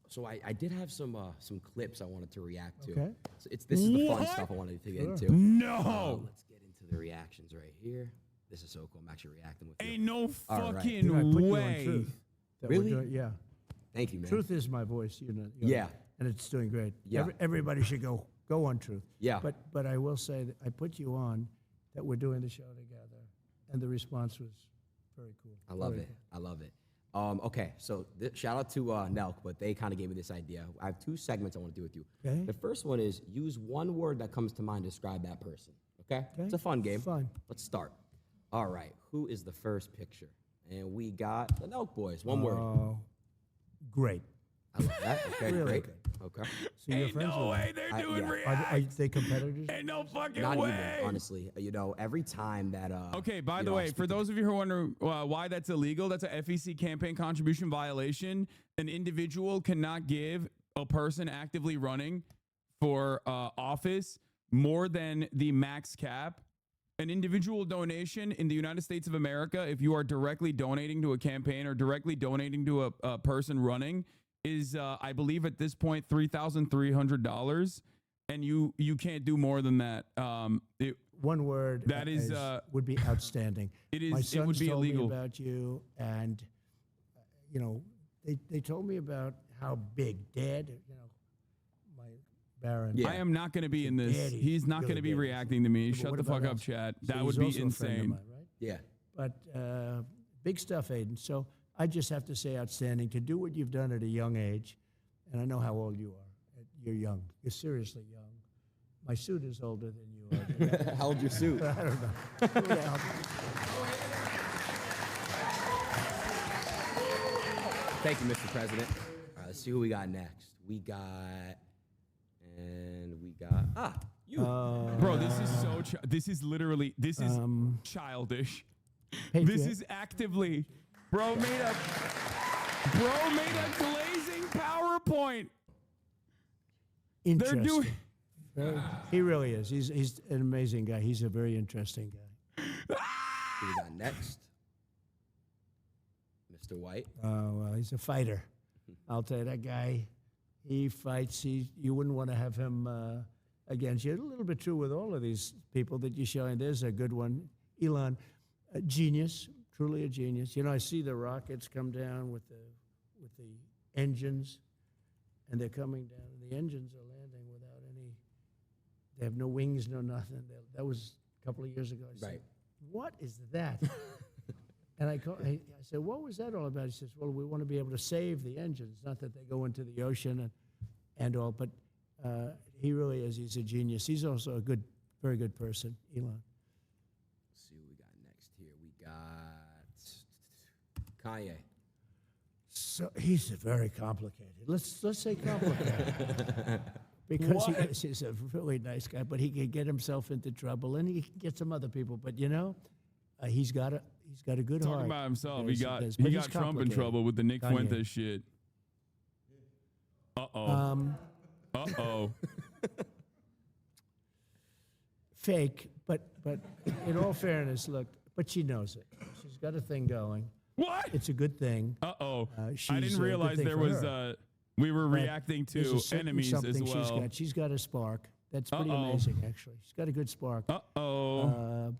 So I did have some clips I wanted to react to. Okay. So this is the fun What? stuff I wanted to get into. No. Let's get into the reactions right here. This is so cool. I'm actually reacting with you. Ain't no All right. fucking I put you on way. Truth. that Really? we're doing- yeah. Thank you, man. Truth is my voice, you know. Yeah. And it's doing great. Yeah. Everybody should go on Truth. Yeah. But I will say that I put you on that we're doing the show together, and the response was very cool. I love Very it. cool. I love it. Okay, so shout out to Nelk, but they kind of gave me this idea. I have 2 segments I want to do with you. Okay. The first one is use one word that comes to mind to describe that person. Okay? It's a fun game. Fun. Let's start. All right, who is the first picture? And we got the Nelk boys. One word. Oh, great. I love that. Okay, Really great. good. Okay. So you're Ain't friends no with way them? they're doing yeah. react. Are they competitors? Ain't no fucking Not way. even, honestly. You know, every time that Okay, by you the know, I way, speak for to- those of you who are wondering why that's illegal, that's a FEC campaign contribution violation. An individual cannot give a person actively running for office more than the max cap. An individual donation in the United States of America, if you are directly donating to a campaign or directly donating to a person running, is I believe at this point $3,300, and you can't do more than that. One word That is, would be outstanding. it is- My it sons would be told illegal. me about you, and you know, they told me about how big Dad, you know, my Baron. Yeah. I am not going to be in this. Daddy, He's not really going to be daddy. reacting to me. But Shut what the about fuck up, us? chat. So That he's would be also a friend of insane. mine, right? Yeah. But big stuff, Aiden. So I just have to say, outstanding to do what you've done at a young age, and I know how old you are. You're young. You're seriously young. My suit is older than you are. How old your suit? I don't know. Yeah. Thank you, Mr. President. All right, let's see who we got next. We got you. Bro, this is so this is literally childish. This Patriot. is actively bro made a glazing PowerPoint. They're Interesting. doing He really is. He's an amazing guy. He's a very interesting guy. Who we got next? Mr. White. Oh, well, he's a fighter. I'll tell you, that guy, he fights. You wouldn't want to have him against you. A little bit true with all of these people that you're showing. There's a good one. Elon, a genius, truly a genius. You know, I see the rockets come down with the engines, and they're coming down, and the engines are landing without any, they have no wings, no nothing. That was a couple of years ago. I said, Right. what is that? And I said, what was that all about? He says, well, we want to be able to save the engines, not that they go into the ocean and all. But he really is. He's a genius. He's also a very good person, Elon. Let's see what we got next here. We got Kanye. So he's very complicated. Let's say complicated. Because he's a really nice guy, but he can get himself into trouble, and he can get some other people. But you know, he's got a good heart. Talking about himself. Yes, He got does. But he he's got Trump in complicated. trouble with the Nick Kanye. Fuentes shit. Uh-oh. Fake, but in all fairness, look, but she knows it. She's got a thing going. What? It's a good thing. Uh-oh. I she's a didn't good realize thing there for was her. we were But reacting there's to a certain enemies as something well. She's got a spark. That's pretty Uh-oh. amazing, actually. She's got a good spark. Uh-oh.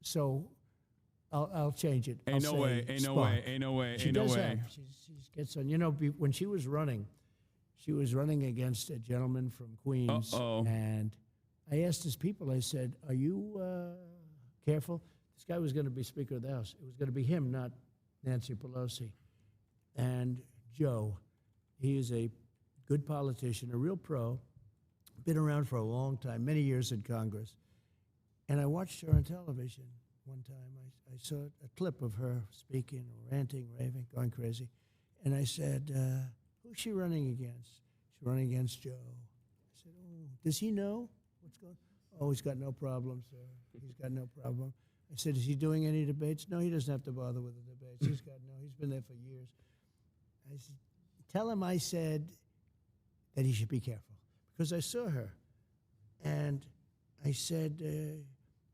So I'll change it. Ain't I'll no say way, ain't no spark. way, ain't no way, She ain't no does way. have. She gets on. You know, when she was running against a gentleman from Queens. Uh-oh. And I asked his people, I said, are you careful? This guy was going to be Speaker of the House. It was going to be him, not Nancy Pelosi. And Joe, he is a good politician, a real pro, been around for a long time, many years in Congress. And I watched her on television one time. I saw a clip of her speaking, ranting, raving, going crazy. And I said, who's she running against? She's running against Joe. I said, oh, does he know what's going on? Oh, he's got no problem, sir. He's got no problem. I said, is he doing any debates? No, he doesn't have to bother with the debates. He's been there for years. I said, tell him I said that he should be careful. Because I saw her. And I said,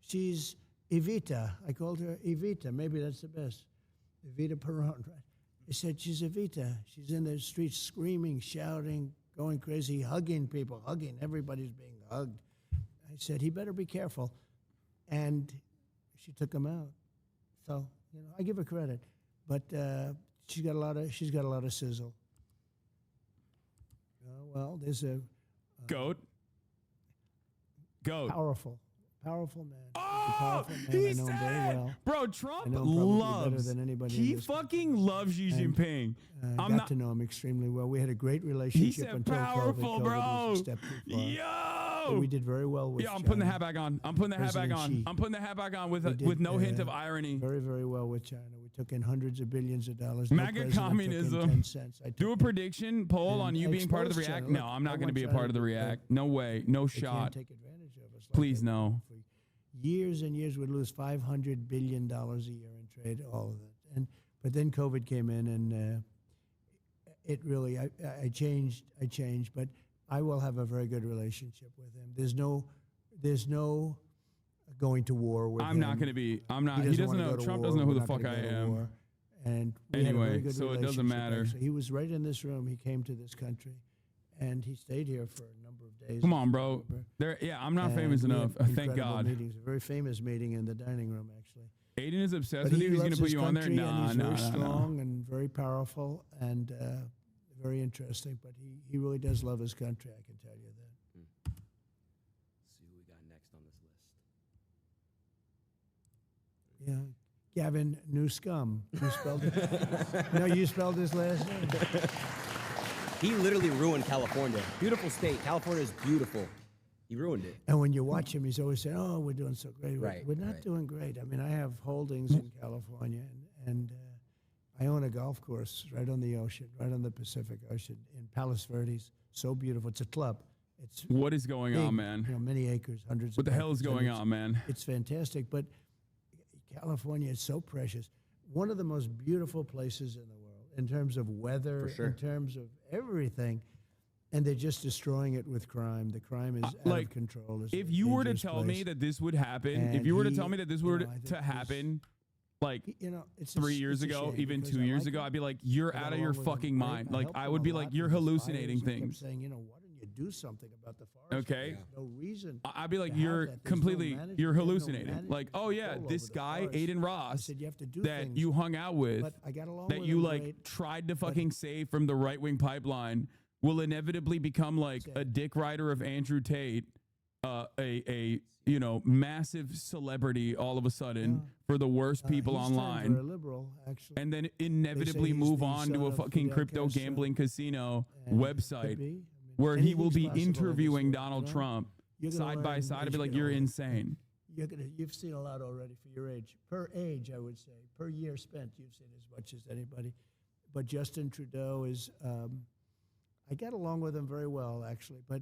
she's Evita. I called her Evita. Maybe that's the best. Evita Peron, right? I said, she's Evita. She's in the streets screaming, shouting, going crazy, hugging people, hugging. Everybody's being hugged. I said, he better be careful. And she took him out. So, I give her credit. But she's got a lot of sizzle. Well, there's a Goat. powerful man. Oh, Powerful man. he I know him very said, well. bro, Trump I know him probably loves. better than anybody in He this fucking loves Xi Jinping. I got to know him extremely well. We had a great relationship He said until powerful, COVID. bro. COVID was a step too far. But Yo. we did very well with Yeah, I'm putting the China. hat back on. I'm putting the hat back President on. Xi. I'm putting the hat back on with We did, with no hint of irony. Very, very well with China. We took in hundreds of billions of dollars. No MAGA president took in communism. 10 cents. I Do a took prediction poll And on you I being part of the exposed React. China. No, Look, I'm I not going to want be a China part of the to- React. No way. No They shot. can't take advantage of us. Please, they no. for years and years, we'd lose $500 billion a year in trade, all of it. But then COVID came in, and it really, I changed, but I will have a very good relationship with him. There's no going to war with him. I'm not going to be. I'm not. He doesn't wanna know. go to Trump war. doesn't know who We're the not fuck gonna I go to am. war. And we had a Anyway, very good so it doesn't relationship, matter. actually. He was right in this room. He came to this country, and he stayed here for a number of days. Come on, bro. I'm not And famous we had enough. Thank incredible God. Meetings, a very famous meeting in the dining room, actually. Aiden is obsessed But with you. he He's going loves to put his you on there. country, and Nah, he's nah, very nah, nah. strong and very powerful and very interesting. But he really does love his country. I can tell you that. Let's see who we got next on this list. Yeah, Gavin Newscomb. You spelled it. No, you spelled his last name. He literally ruined California. Beautiful state. California is beautiful. He ruined it. And when you watch him, he's always saying, "Oh, we're doing so great." Right, We're not right. doing great. I mean, I have holdings in California, and I own a golf course right on the ocean, right on the Pacific Ocean in Palos Verdes. So beautiful. It's a club. It's What is going big, on, man? many acres, hundreds. What of the hell is acres, and going it's- on, man? It's fantastic, but California is so precious. One of the most beautiful places in the world in terms of weather, For sure. in terms of everything. And they're just destroying it with crime. The crime is out like, of control. It's If a you were to dangerous tell me place. that this would happen, if And you were to he- tell me that this you were know, I think to he's- happen, like it's 3 a, years it's a ago, shame even because 2 I years like ago, him. I'd be like, you're I got out of along your with him fucking great. mind. I Like, helped I him would a be lot like, you're with his hallucinating fires. He kept things. saying, why don't you do something about the forest? Okay. There's no reason. I'd be like, to have you're that. There's no completely, management, you're there's no hallucinating. management Like, oh yeah, control this over the guy, forest. Aiden I Ross, said, you have to do that things. you hung out with, But I got along that with you him like great. tried to fucking save from the right wing pipeline, will inevitably become like a dick rider of Andrew Tate, a massive celebrity all of a sudden for the worst people He's turned online, very liberal, actually. and then inevitably he's move the on son to a of fucking Fidel crypto Castro. gambling casino And it website could be. I mean, where he will anything's be possible in this interviewing world, Donald you know? Trump You're gonna side by learn side. I'd as be you like, get you're older. insane. You've seen a lot already for your age. Per age, I would say. Per year spent, you've seen as much as anybody. But Justin Trudeau is, I get along with him very well, actually. But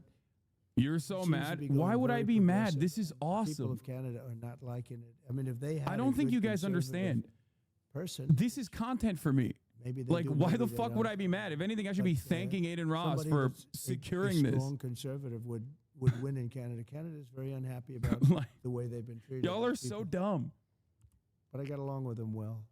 You're so seems to mad. be Why going would I very be mad? progressive, This is and People awesome. of Canada are not liking it. I mean, if they had I a don't think good you guys conservative understand. person, This is content for me. maybe they Like, do, why maybe the they fuck would don't. I be mad? If anything, I should be But, thanking Aiden Ross Somebody for that's securing a this. strong conservative would win in Canada. Canada is very unhappy about Like, the way they've been treated. y'all are as so people. dumb. But I got along with him well.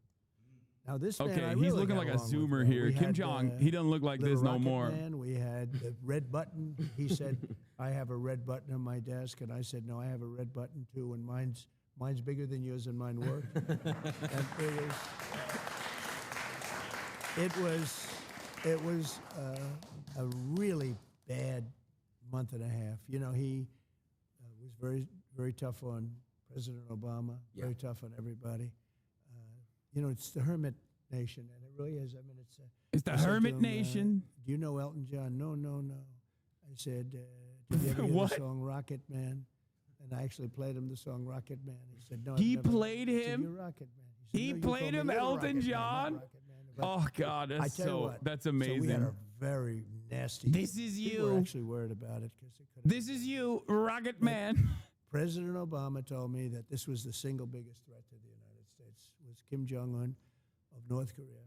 Now this man, Okay, I he's really looking got like a along with zoomer well. here. We Kim had, Jong, he doesn't look like this Little no Rocket more. Man. We had the red button. He said, "I have a red button on my desk," and I said, "No, I have a red button too, and mine's bigger than yours, and mine worked." And it was a really bad month and a half. You know, he was very, very tough on President Obama, very tough on everybody. It's the hermit nation, and it really is. I mean, It's the I said to hermit him, nation. do you know Elton John? No, no, no. I said, did you ever hear What? the song Rocket Man? And I actually played him the song Rocket Man. He said, no. I've He never- played I said, him? "You're Rocket Man." He said, He "No, you played told me him you're Elton Rocket Man, not John? Rocket Man." But Oh God, I that's tell you so what, that's So we had amazing. a very nasty. This is People were you. actually worried about it because it could. This is you, Rocket Man. President Obama told me that this was the single biggest threat to the United States was Kim Jong-un of North Korea.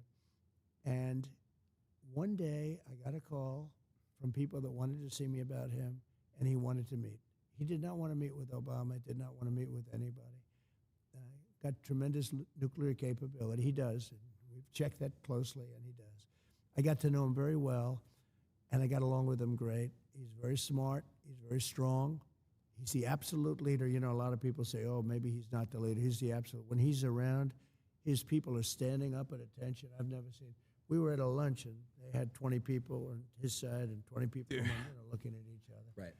And one day I got a call from people that wanted to see me about him, and he wanted to meet. He did not want to meet with Obama, did not want to meet with anybody. Got tremendous nuclear capability. He does. And we've check that closely, and he does. I got to know him very well, and I got along with him great. He's very smart. He's very strong. He's the absolute leader. You know, a lot of people say, oh, maybe he's not the leader. He's the absolute. When he's around, his people are standing up at attention. I've never seen. We were at a luncheon. They had 20 people on his side and 20 people on, looking at each other. Right.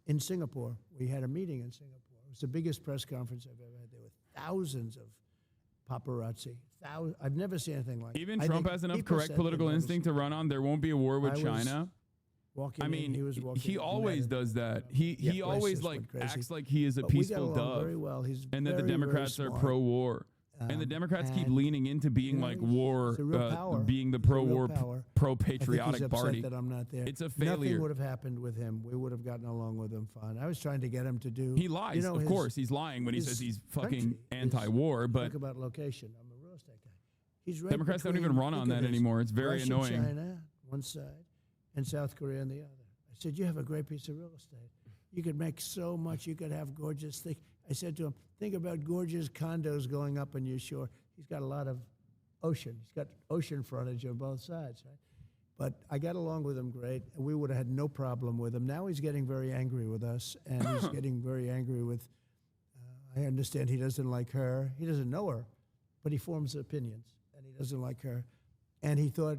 In Singapore, we had a meeting in Singapore. It was the biggest press conference I've ever had. There were thousands of paparazzi. I've never seen anything like it. Even Trump has enough correct political instinct to run on. There won't be a war with China. I mean, he always does that. He always like acts like he is a peaceful dove, very well. He's and that the Democrats are pro-war. And the Democrats keep leaning into being like war, being the pro-war, pro-patriotic party. That I'm not there. It's a failure. Nothing would have happened with him. We would have gotten along with him fine. I was trying to get him to do. He lies. Of course, he's lying when he says he's fucking anti-war. But talk about location. I'm a real estate guy. He's right. Democrats don't even run on that anymore. It's very Russia, annoying. China, one side, and South Korea on the other. I said, you have a great piece of real estate. You could make so much. You could have gorgeous things. I said to him, think about gorgeous condos going up on your shore. He's got a lot of ocean. He's got ocean frontage on both sides, right? But I got along with him great, and we would have had no problem with him. Now he's getting very angry with us, and he's getting very angry with, I understand he doesn't like her. He doesn't know her, but he forms opinions, and he doesn't like her. And he thought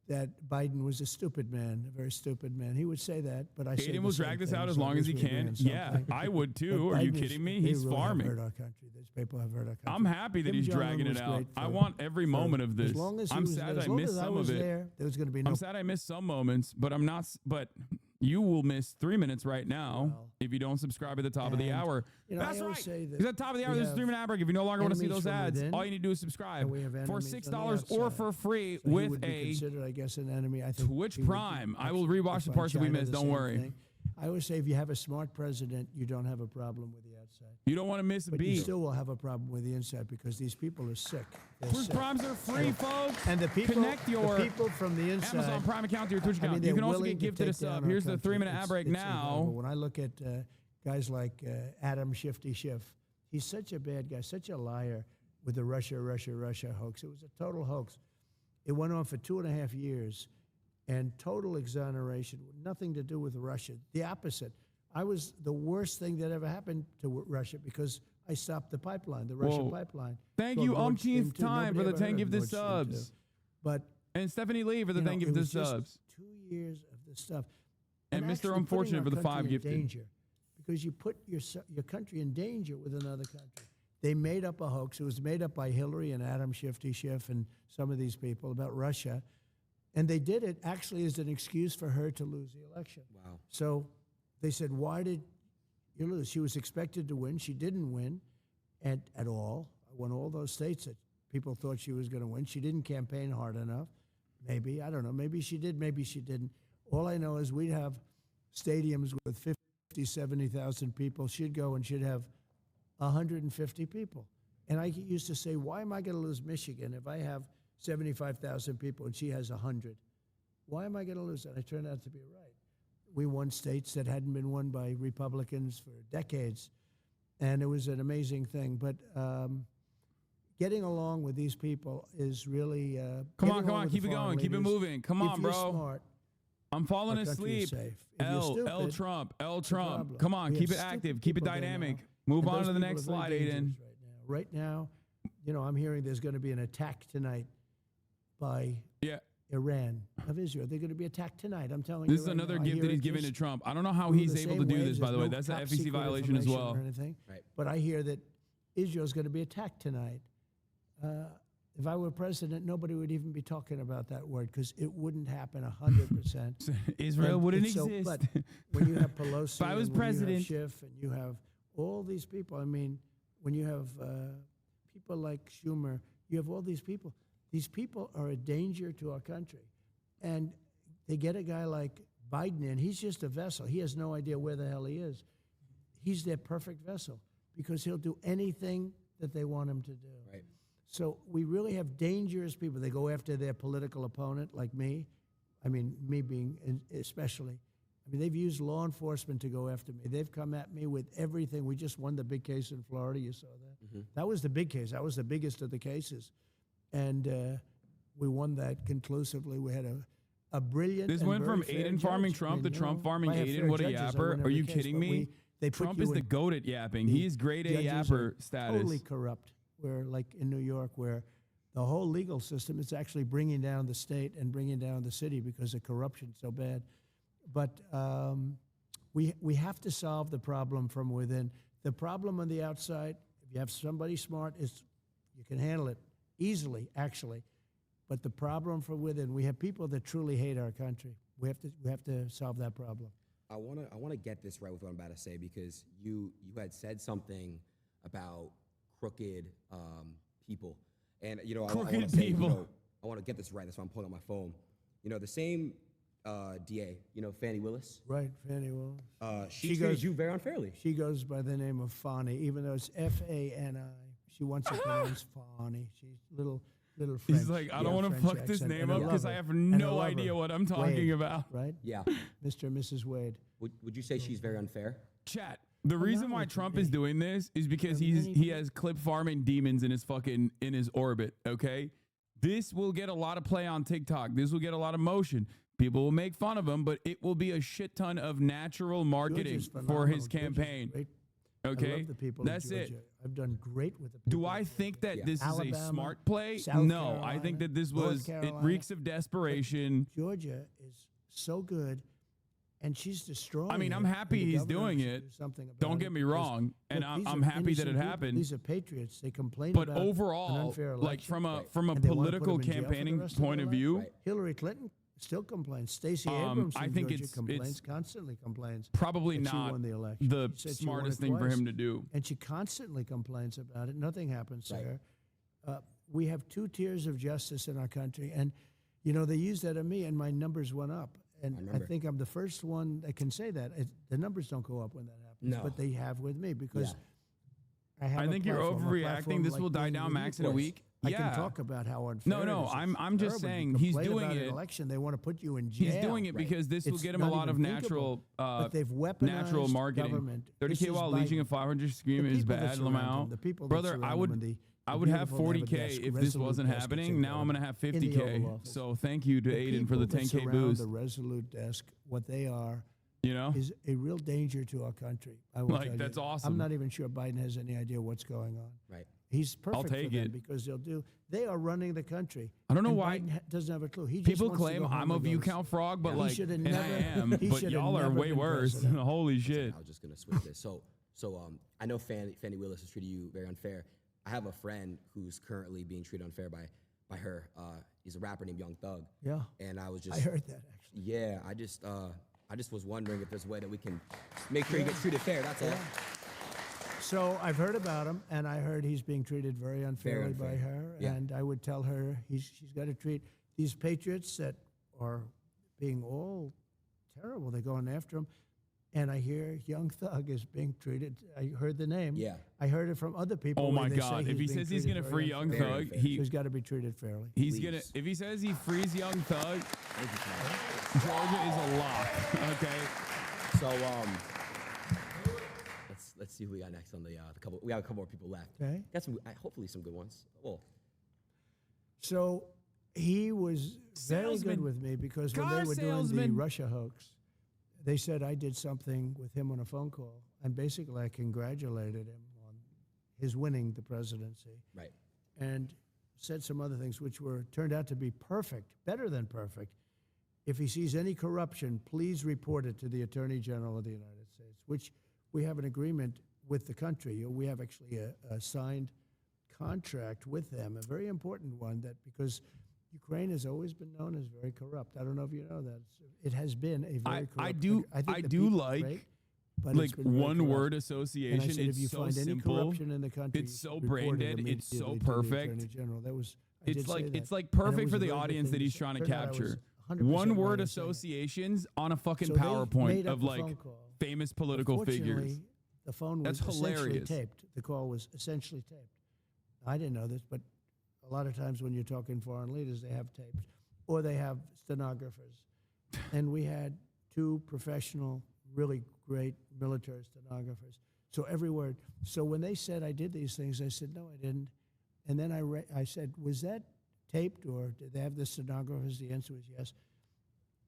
that Biden was a stupid man, a very stupid man. He would say that, but I say Aiden will drag this out as long as he can. Yeah, I would too. Are you kidding me? He's really farming. Hurt our country. These people have hurt our country. I'm happy that he's dragging it out. I want every moment of this. As long as I'm sad I missed some of it. There was going to be no. I'm sad I missed some moments, but I'm not. But you will miss 3 minutes right now if you don't subscribe at the top of the hour. That's right. Because at the top of the hour, there's a 3-minute ad break. If you no longer want to see those ads, all you need to do is subscribe for $6 or for free with a considered, I guess, an enemy. I think Twitch Prime. I will rewatch the parts that we missed. Don't worry. I always say if you have a smart president, you don't have a problem with the outside. You don't want to miss a beat. You still will have a problem with the inside because these people are sick. Twitch Primes are free, folks. And the people, connect your people from the inside, Amazon Prime account to your Twitch account. You can also get gifted a sub. Here's the 3-minute ad break now. When I look at guys like Adam Shifty Schiff, he's such a bad guy, such a liar with the Russia hoax. It was a total hoax. It went on for 2.5 years. And total exoneration, nothing to do with Russia. The opposite. I was the worst thing that ever happened to Russia because I stopped the pipeline, the Russian pipeline. Thank you, umpteenth time for the 10 gifted subs. And Stephanie Lee for the 10 gifted subs. 2 years of this stuff. And Mr. Unfortunate for the 5 gifted. Danger because you put your country in danger with another country. They made up a hoax. It was made up by Hillary and Adam Shifty Schiff and some of these people about Russia. And they did it actually as an excuse for her to lose the election. Wow. So they said, why did you lose? She was expected to win. She didn't win at all. Won all those states that people thought she was going to win. She didn't campaign hard enough. Maybe. I don't know. Maybe she did. Maybe she didn't. All I know is we'd have stadiums with 50, 70,000 people. She'd go and she'd have 150 people. And I used to say, why am I going to lose Michigan if I have 75,000 people and she has 100? Why am I going to lose that? I turned out to be right. We won states that hadn't been won by Republicans for decades, and it was an amazing thing. But getting along with these people is really come on, keep it going, keep it moving. Come on, bro. Smart, I'm falling asleep. L Trump. Come on, keep it active, keep it dynamic. Move on to the next slide, Aiden. Right now, you know, I'm hearing there's going to be an attack tonight by Iran of Israel. They're going to be attacked tonight. I'm telling you. This is another gift that he's giving to Trump. I don't know how he's able to do this, by the way. That's an FCC violation as well. Right. But I hear that Israel's going to be attacked tonight. If I were president, nobody would even be talking about that word because it wouldn't happen 100%. Israel wouldn't exist. But when you have Pelosi, if I was president, you have Schiff, and you have all these people. I mean, when you have people like Schumer, you have all these people. These people are a danger to our country. And they get a guy like Biden in. He's just a vessel. He has no idea where the hell he is. He's their perfect vessel because he'll do anything that they want him to do. Right. So we really have dangerous people. They go after their political opponent, like me. I mean, me being especially. I mean, they've used law enforcement to go after me. They've come at me with everything. We just won the big case in Florida. You saw that. Mm-hmm. That was the big case. That was the biggest of the cases. And We won that conclusively. We had a brilliant. This and went very from fair Aiden judge. farming I Trump mean, to you Trump know, farming I have Aiden. fair What a judges. I win yapper. Are every you case, kidding but me? they put Trump you is the in- goat at yapping. the He is grade A judges are yapper status. Totally corrupt. Where, like in New York, where the whole legal system is actually bringing down the state and bringing down the city because of corruption so bad. But we have to solve the problem from within. The problem on the outside, if you have somebody smart, is you can handle it easily, actually. But the problem from within, we have people that truly hate our country. We have to solve that problem. I wanna get this right with what I'm about to say, because you had said something about crooked people, and I want Crooked to say, people. I want to get this right. That's why I'm pulling out my phone. The same DA, Fannie Willis. Right, Fannie Willis. She treated you very unfairly. She goes by the name of Fani, even though it's Fani. She wants to pronounce Fani. She's little French. He's like, I don't want to French fuck this accent, name and up love because her. I have And no love idea her. what I'm talking Wade, about. Right? Yeah. Mr. and Mrs. Wade. Would you say she's very unfair? Chat. The reason not why with Trump me. is doing this is because There are he many has clip farming demons in his orbit. Okay, this will get a lot of play on TikTok. This will get a lot of motion. People will make fun of him, but it will be a shit ton of natural marketing Georgia's for phenomenal. his Georgia's campaign. great. I Okay, love the people that's of Georgia. it. I've done great with the people. Do I of think Georgia. that this is a Alabama, smart play? South No, I think Carolina, that this North was, it Carolina. reeks of desperation. Georgia is so good, and she's destroying. I mean, I'm it, happy and the he's governor doing should it. do something about Don't it, get me because, wrong, and look, I'm these I'm are happy that it innocent people. happened. These are patriots. They complain But about an overall, unfair like election. from a Right. from a And they wanna put political him in jail for the campaigning rest of their point of life. view, Right. Hillary Clinton still complains. Stacey Abrams I from think Georgia it's complains, constantly complains. probably that she not won the election. the She said she won smartest it thing for twice. him to do. And she constantly complains about it. Nothing happens to Right. her. We have two tiers of justice in our country. And, they used that on me, and my numbers went up. And I remember. think I'm the first one that can say that. The numbers don't go up when that happens, No. but they have with me because I have I a think you're platform, a overreacting. platform This like will die being down with max you. in a week. I Yeah. can talk about how unfair No, it no, is. I'm It's just terrible. You saying he's complain doing about it. An election, they want to put you in jail. He's doing it Right. because this will It's get him a not lot of even thinkable. natural But they've weaponized natural marketing. government. 30K This is while leeching Biden. a 500 The scream is people that bad, surround him, Lamau. the people that Brother, surround I him would and the I would have beautiful 40K desk, if this resolute wasn't desk that's happening. in Now I'm gonna government, have in the 50K. Oval Office. So thank you to Aiden for the people that 10K surround boost. The Resolute desk, what they are, You know, is a real danger to our country. I will Like, tell that's you. awesome. I'm not even sure Biden has any idea what's going on. Right. He's perfect take for them it. because they are running the country. I don't know and why Biden doesn't have a clue. He just people wants to claim go home I'm a and go view to count sleep. frog, but He like, shoulda and never- I am, he but shoulda y'all are never way been worse. president. Holy shit. I was just gonna switch this. So I know Fannie Willis has treated you very unfair. I have a friend who's currently being treated unfair by her. He's a rapper named Young Thug. Yeah. And I was just I heard that, actually. Yeah, I just was wondering if there's a way that we can make sure he gets treated fair. That's all. So I've heard about him, and I heard he's being treated very unfairly by unfair. her. Yeah. And I would tell her she's got to treat these patriots that are being all terrible. They're going after him. And I hear Young Thug is being treated. I heard the name. Yeah. I heard it from other people. Oh where my they say God! If he being says he's treated gonna very free Young unfairly. Very Thug, unfair. So he's got to be treated fairly. he's Please. gonna. If he says he frees Young Thug, Thank you, Fannie. Georgia is a lock. Okay. So let's see who we got next on the couple. We got a couple more people left. Okay. Got some hopefully some good ones. Well, So he was very Salesman. good with me because when Car they were doing the salesman. Russia hoax, they said I did something with him on a phone call, and basically I congratulated him on his winning the presidency, right. and said some other things which turned out to be perfect, better than perfect. If he sees any corruption, please report it to the Attorney General of the United States, which we have an agreement with the country. We have actually a signed contract with them, a very important one, that because Ukraine has always been known as very corrupt. I don't know if you know that. It has been a very corrupt country. I think the do people are like, great, but like it's been very one corrupt. word And I association. said, if you It's so find any simple. corruption in the country, It's so report it branded. It's so immediately to the perfect. Attorney General. That was. I did It's say like that. it's like And it perfect was for a the very good audience thing that to he's say. trying to Turned out I was capture. 100% One right word in saying that. associations on a fucking So they PowerPoint made up of a like phone call. famous political figures. Fortunately, the phone was That's essentially hilarious. taped. The call was essentially taped. I didn't know this, but a lot of times when you're talking foreign leaders, they have tapes or they have stenographers. And we had two professional, really great military stenographers. So every word. So when they said I did these things, I said, no, I didn't. And then I said, was that taped or did they have the stenographers? The answer was yes.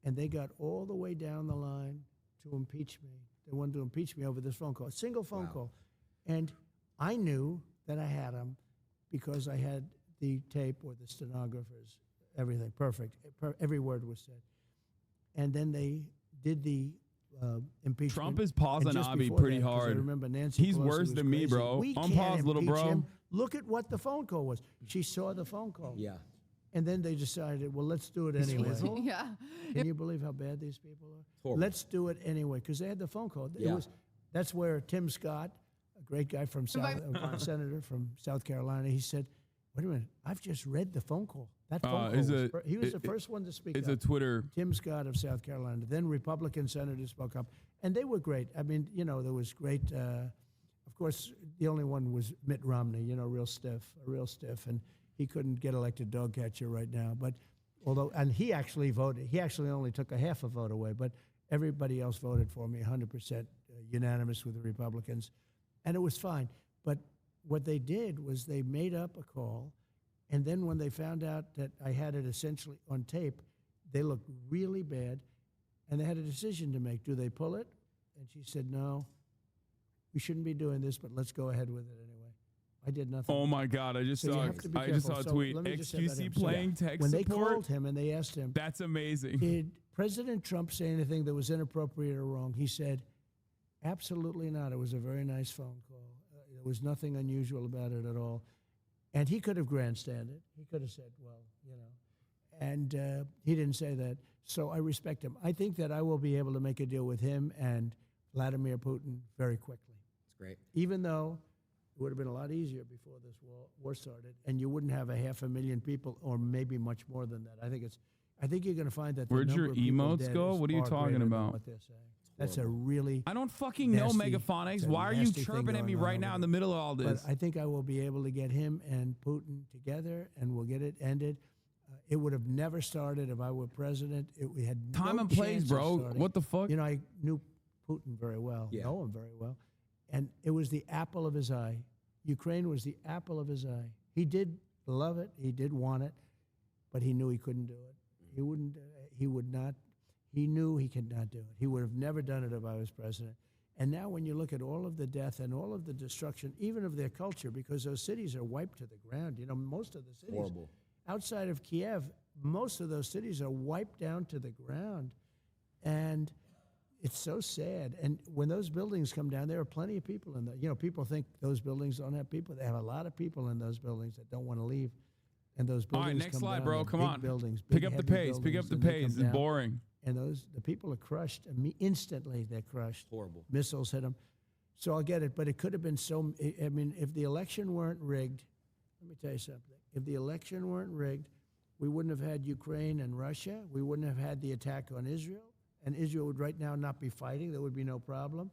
And they got all the way down the line to impeach me. They wanted to impeach me over this phone call, a single phone call. And I knew that I had them because I had the tape or the stenographers, everything, perfect. Every word was said. And then they did the impeachment. Trump is And pausing just Abi before pretty that, 'cause I hard. remember Nancy He's Pelosi worse was than me, crazy. bro. We On can't pause, little impeach bro. him. Look at what the phone call was. She saw the phone call. Yeah. And then they decided, well, let's do it anyway. Yeah. Can you believe how bad these people are? Horrible. Let's do it anyway, because they had the phone call. Yeah. That's where Tim Scott, a great guy from senator from South Carolina, he said, wait a minute, I've just read the phone call. That phone call he was the first one to speak It's up. a Twitter. Tim Scott of South Carolina. Then Republican senators spoke up, and they were great. I mean, there was great. Of course, the only one was Mitt Romney. Real stiff, and he couldn't get elected dog catcher right now. But and he actually voted. He actually only took a half a vote away, but everybody else voted for me, 100% unanimous with the Republicans, and it was fine. But what they did was they made up a call. And then when they found out that I had it essentially on tape, they looked really bad, and they had a decision to make. Do they pull it? And she said, no, we shouldn't be doing this, but let's go ahead with it anyway. I did nothing. Oh my God! I just So you saw. have to be I just saw a careful. So tweet. let me just say about XQC him. So playing tech when they support. called him and they asked him, That's amazing. did President Trump say anything that was inappropriate or wrong? He said, absolutely not. It was a very nice phone call. There was nothing unusual about it at all. And he could have grandstanded. He could have said, well, and he didn't say that. So I respect him. I think that I will be able to make a deal with him and Vladimir Putin very quickly. It's great. Even though it would have been a lot easier before this war started, and you wouldn't have 500,000 people, or maybe much more than that. I think you're going to find that. Where'd the your number of people emotes dead go? is What are you far talking greater than about? What they're saying. That's a really. I don't fucking know nasty- Megaphonics. it's a Why are you nasty thing chirping at me going on right over now in there. the middle of all But this? I think I will be able to get him and Putin together, and we'll get it ended. It would have never started if I were president. We had Time no and place, chance of bro. starting. What the fuck? I knew Putin very well, know him very well, and it was the apple of his eye. Ukraine was the apple of his eye. He did love it. He did want it, but he knew he couldn't do it. He wouldn't. He would not. He knew he could not do it. He would have never done it if I was president. And now when you look at all of the death and all of the destruction, even of their culture, because those cities are wiped to the ground. Most of the cities Horrible. outside of Kiev, most of those cities are wiped down to the ground. And it's so sad. And when those buildings come down, there are plenty of people in there. People think those buildings don't have people. They have a lot of people in those buildings that don't want to leave. And those All buildings right, next come slide, down, bro. they're Come big on. buildings, Pick big, up the heavy pace. Pick buildings, up the and they pace. come It's down. boring. And the people are crushed. Instantly, they're crushed. Horrible. Missiles hit them. So I'll get it. But it could have been so. I mean, if the election weren't rigged, let me tell you something. If the election weren't rigged, we wouldn't have had Ukraine and Russia. We wouldn't have had the attack on Israel. And Israel would right now not be fighting. There would be no problem.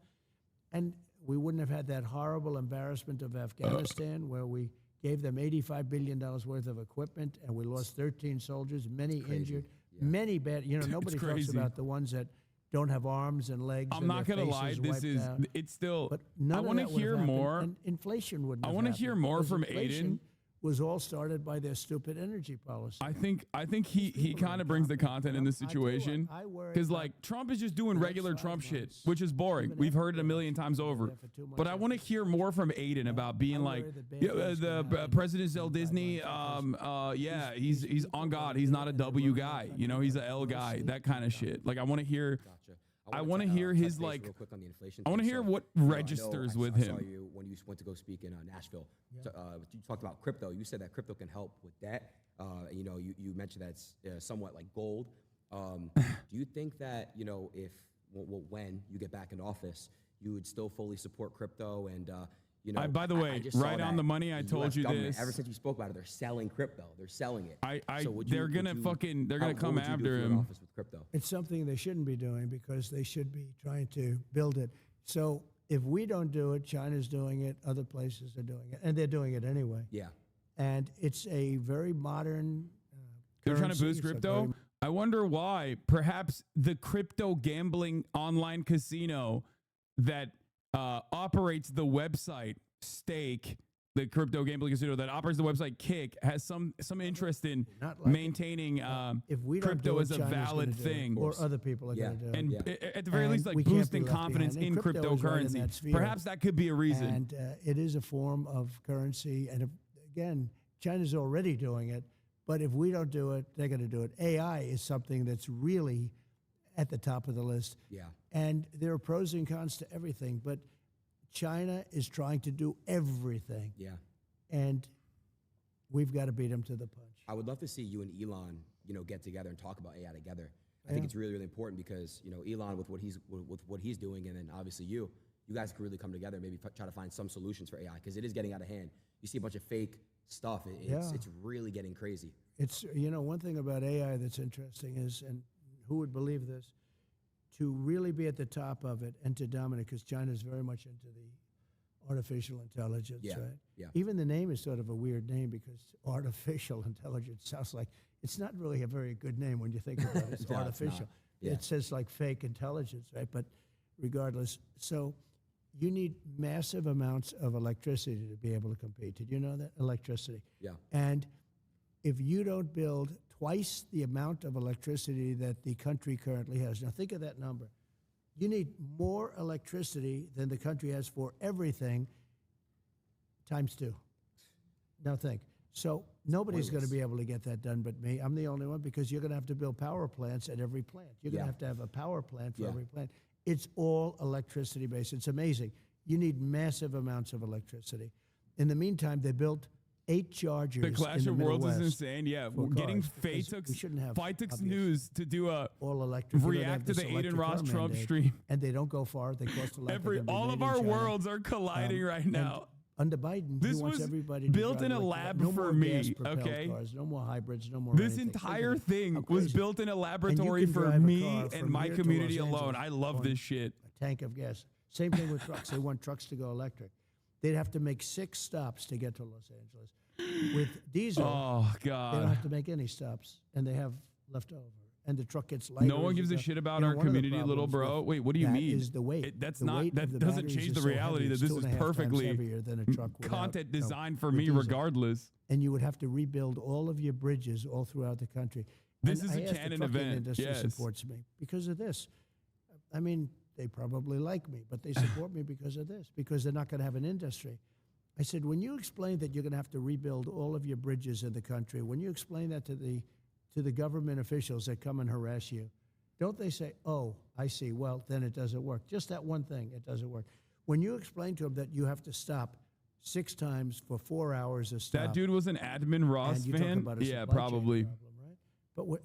And we wouldn't have had that horrible embarrassment of Afghanistan where we gave them $85 billion worth of equipment and we lost 13 soldiers, many injured, many bad. Nobody talks crazy. about the ones that don't have arms and legs. I'm and not their gonna lie. faces This wiped is. out. It's still. But none I of want to that would hear have happened, more. and inflation wouldn't. I want to hear more from Adin. Was all started by their stupid energy policy. I think he people are kind of brings the incompetent. content in this I do. situation I worry because about like Trump is just doing the regular next Trump 5 shit, months. which is boring. Even We've after heard it a million times over. there for 2 months But I want to after. hear more from Adin about being I like worry the bad yeah, guys the come out and President Zell in 5 Disney. months Yeah, these he's people on God. are He's not a dead and they're W running guy. off He's on a L guy. mercy. That kind of shit. Like I want to hear. Gotcha. I wanted want to hear touch his base like. real quick on the inflation I want to thing. hear So, what I know registers with I saw him. you when you went to go speak in Nashville. So, you talked about crypto. You said that crypto can help with that. You mentioned that it's somewhat like gold. Do you think that if when you get back in office, you would still fully support crypto and by the way, just saw right on that the money, I the told US you government, this. Ever since you spoke about it, they're selling crypto. They're selling it. So would They're would gonna you- fucking. They're how- gonna what come would you do if after you were in him. office with crypto. It's something they shouldn't be doing because they should be trying to build it. So if we don't do it, China's doing it, other places are doing it, and they're doing it anyway. Yeah. And it's a very modern. They're trying to currency. boost It's a crypto. very- I wonder why. Perhaps the crypto gambling online casino that operates the website Stake the crypto gambling casino that operates the website Kick, has some interest in Not like it. maintaining If we don't crypto do it, as a China's gonna valid do it, thing. or other people are Yeah. going to do it. And at the very And least, like we can't be boosting left confidence behind. in And crypto is right in cryptocurrency. that sphere. Perhaps that could be a reason. And it is a form of currency. And again, China's already doing it. But if we don't do it, they're going to do it. AI is something that's really at the top of the list. Yeah. And there are pros and cons to everything. But China is trying to do everything. Yeah. And we've got to beat them to the punch. I would love to see you and Elon, get together and talk about AI together. I think it's really, really important because, Elon with what he's doing, and then obviously you guys could really come together and maybe try to find some solutions for AI because it is getting out of hand. You see a bunch of fake stuff. It's really getting crazy. It's, one thing about AI that's interesting is, and who would believe this, to really be at the top of it and to dominate, because China's very much into the artificial intelligence, right? Yeah. Even the name is sort of a weird name because artificial intelligence sounds like, it's not really a very good name when you think about it. It's No, it's artificial. not. Yeah. It says like fake intelligence, right? But regardless, so you need massive amounts of electricity to be able to compete. Did you know that? Electricity. Yeah. And if you don't build twice the amount of electricity that the country currently has, now think of that number. You need more electricity than the country has for everything times 2. Now think. So nobody's going to be able to get that done but me. I'm the only one because you're going to have to build power plants at every plant. You're going to have a power plant for every plant. It's all electricity based. It's amazing. You need massive amounts of electricity. In the meantime, they built 8 chargers. The Clash in the of Worlds is Midwest insane. Yeah, for getting cars, because we shouldn't have Fitux obvious News to do a all electric. You know, they have react to this the Adin electric Ross car Trump mandate, stream. and they don't go far. They cost electric. All of our worlds are colliding right now. Under Biden, This he wants was everybody to built drive in a electric. lab no for more me, gas-propelled okay? Cars, no more hybrids, no more This anything. Think entire of it. thing How was crazy. built in a laboratory can for drive a me car and from my here to community Los alone. Angeles I love on this shit. A tank of gas. Same thing with trucks. They want trucks to go electric. They'd have to make 6 stops to get to Los Angeles. With diesel, Oh they don't God. have to make any stops, and they have left over. And the truck gets lighter. No one as you gives a go. shit about You know, our one of the community, little problems bro. with Wait, what do you that mean? is the weight. That's The not weight that of the doesn't batteries change is the so reality heavy, that it's this 2.5 is times perfectly heavier than a truck without, content designed for with me diesel. regardless. And you would have to rebuild all of your bridges all throughout the country. This And is I a asked the canon trucking event, industry yes. supports me because of this. I mean, they probably like me, but they support me because of this, because they're not going to have an industry. I said, when you explain that you're going to have to rebuild all of your bridges in the country, when you explain that to the government officials that come and harass you, don't they say, oh, I see, well, then it doesn't work. Just that one thing, it doesn't work. When you explain to them that you have to stop 6 times for 4 hours a stop. That dude was an Admin Ross and you talk fan. about a Yeah, supply chain probably. problem, right?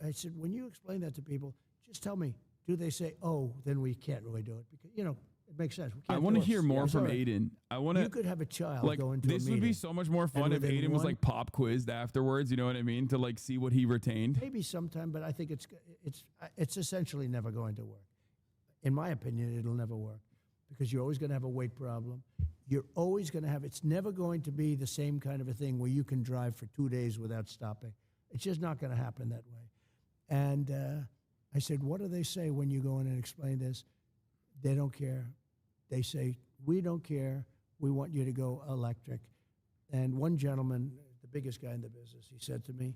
But I said, when you explain that to people, just tell me, do they say, oh, then we can't really do it? Because, it makes sense. We I can't want to do it. hear more It's from all right. Aiden. I want You to could have a child like go into this a would be meeting, so much more fun if within Aiden was one- like pop quizzed afterwards. You know what I mean? To like see what he retained. maybe sometime, but I think it's essentially never going to work. In my opinion, it'll never work because you're always going to have a weight problem. You're always going to have, it's never going to be the same kind of a thing where you can drive for 2 days without stopping. It's just not going to happen that way. And I said, what do they say when you go in and explain this? They don't care. They say, we don't care. We want you to go electric. And one gentleman, the biggest guy in the business, he said to me,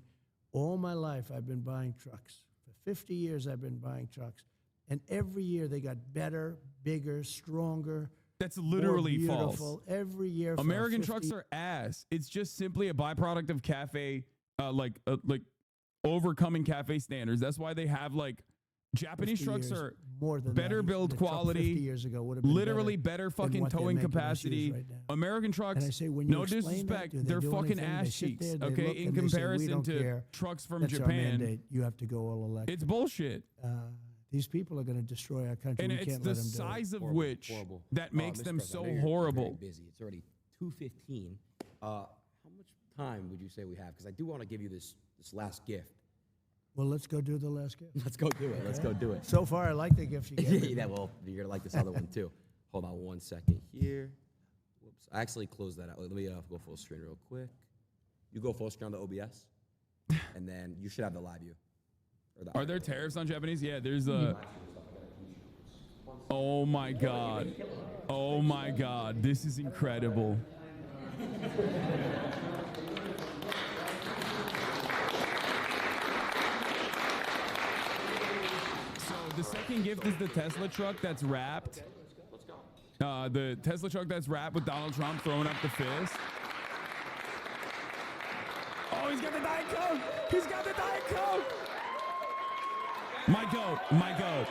all my life I've been buying trucks. For 50 years I've been buying trucks. And every year they got better, bigger, stronger. That's literally more false. beautiful. Every year for American 50 trucks are ass. It's just simply a byproduct of cafe, like overcoming cafe standards. That's why they have like Japanese 50 trucks years, are more than better that. build The truck quality, 50 years ago would have been literally better than fucking what they're towing making our shoes capacity. right now. American trucks, And I say, when you no explain that, disrespect, do they they're do fucking anything? ass They sit cheeks, there, they okay, look, in and they say, "We comparison don't to care. trucks from That's our Japan. mandate. You have to go all electric. It's bullshit. These people are going to destroy our country. And we it's can't the let them do it. size of Horrible, which horrible. that makes Mr. them President, so I know you're horrible. very busy. It's already 2:15. How much time would you say we have? Because I do want to give you this last gift. Well, let's go do the last gift. Let's go do it. Let's go do it. So far, I like the gift you gave me. Yeah, well, you're gonna like this other one too. Hold on 1 second here. Whoops, I actually closed that out. Let me go full screen real quick. You go full screen on the OBS, and then you should have the live view. Or the Are there tariffs on Japanese? Yeah, there's a. Oh my god. Oh my god. This is incredible. So the second gift is the Tesla truck that's wrapped. Let's go. The Tesla truck that's wrapped with Donald Trump throwing up the fist. Oh, he's got the Diet Coke! He's got the Diet Coke! My goat, my goat.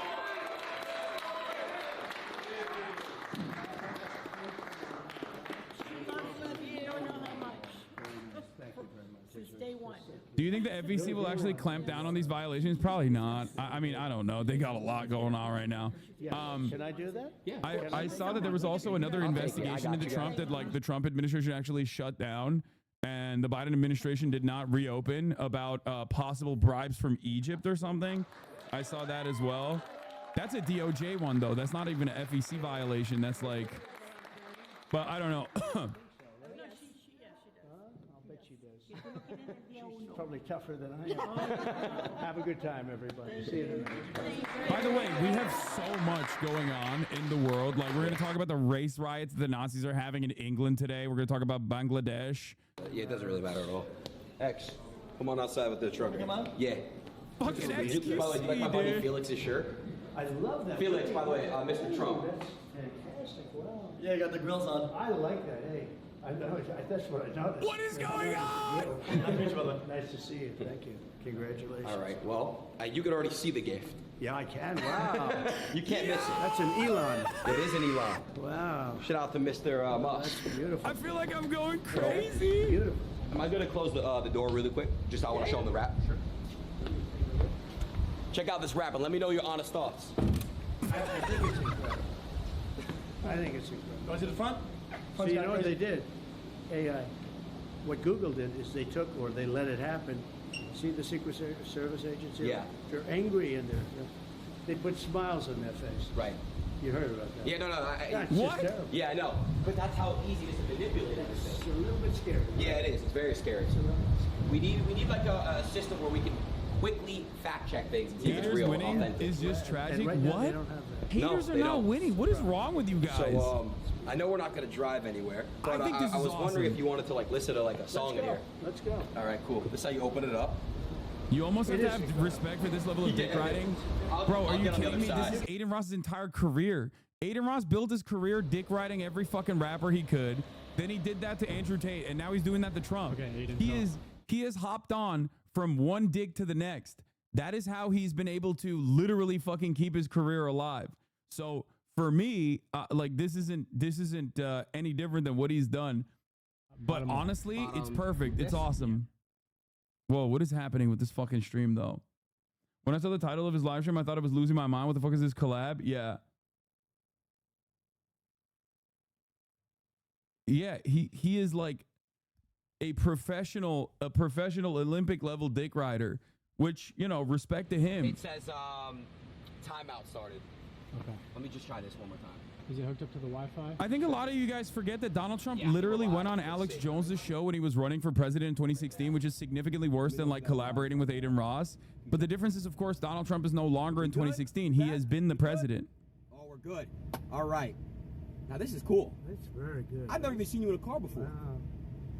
Day one. Do you think the FEC will actually clamp down on these violations? Probably not. I mean, I don't know. They got a lot going on right now. Can I do that? Yeah. I saw that there was also another investigation into Trump that like the Trump administration actually shut down, and the Biden administration did not reopen about possible bribes from Egypt or something. I saw that as well. That's a DOJ one though. That's not even an FEC violation. That's like, but I don't know. I'll bet she does. She's probably tougher than I am. Have a good time, everybody. See you tonight. By the way, we have so much going on in the world. Like, we're going to talk about the race riots the Nazis are having in England today. We're going to talk about Bangladesh. Yeah, it doesn't really matter at all. X, come on outside with the truck. Come on. Yeah. Fucking By the way, do you like my buddy dude. Felix's shirt? I love that. Felix, by the way, Mr. Trump. That's fantastic. Wow. Yeah, you got the grills on. I like that. Hey, I know. That's what I noticed. What is going on? Nice to see you. Thank you. Congratulations. All right, well, you can already see the gift. Yeah, I can. Wow. You can't miss it. That's an Elon. It is an Elon. Wow. Shout out to Mr. Musk. That's beautiful. I feel like I'm going crazy. Beautiful. Am I going to close the door really quick? Just I want to show them the wrap. Sure. Check out this wrap and let me know your honest thoughts. I think it's incredible. I think it's incredible. Go to the front. So you know what they did? AI. What Google did is they took, or they let it happen. See the Secret Service agents here? Yeah. They're angry and they put smiles on their face. Right. You heard about that? Yeah, no. That's What? just terrible. Yeah, I know. But that's how easy it is to manipulate It's everything. a little bit scary. Yeah, it is. It's very scary. We need like a system where we can quickly fact check things and see if it's Haters real and winning authentic. is just tragic. And right now What? they don't have that. Haters No, are they not don't. winning. What is wrong with you guys? So I know we're not going to drive anywhere, but think this I is was wondering awesome. if you wanted to like listen to like a song in here. Let's go. All right, cool. This is how you open it up. You almost have It to is have incredible. respect for this level of dick Yeah. riding. I'll Bro, are you get on the kidding me? other side. This is Adin Ross's entire career. Adin Ross built his career dick riding every fucking rapper he could. Then he did that to Andrew Tate, and now he's doing that to Trump. Okay, Adin, He has hopped on from one dig to the next. That is how he's been able to literally fucking keep his career alive. So for me, like this isn't any different than what he's done. But honestly, it's perfect. It's awesome. Whoa, what is happening with this fucking stream though? When I saw the title of his live stream, I thought I was losing my mind. What the fuck is this collab? Yeah. Yeah, he is like a professional Olympic level dick rider, which, you know, respect to him. It says timeout started. Okay. Let me just try this one more time. Is it hooked up to the Wi-Fi? I think a lot of you guys forget that Donald Trump Yeah, literally we're went on live. Alex Jones's show when he was running for president in 2016, which is significantly worse than like collaborating with Adin Ross. But the difference is, of course, Donald Trump is no longer in 2016. He has been the president. Oh, we're good. All right. Now this is cool. That's very good. I've never even seen you in a car before. Wow.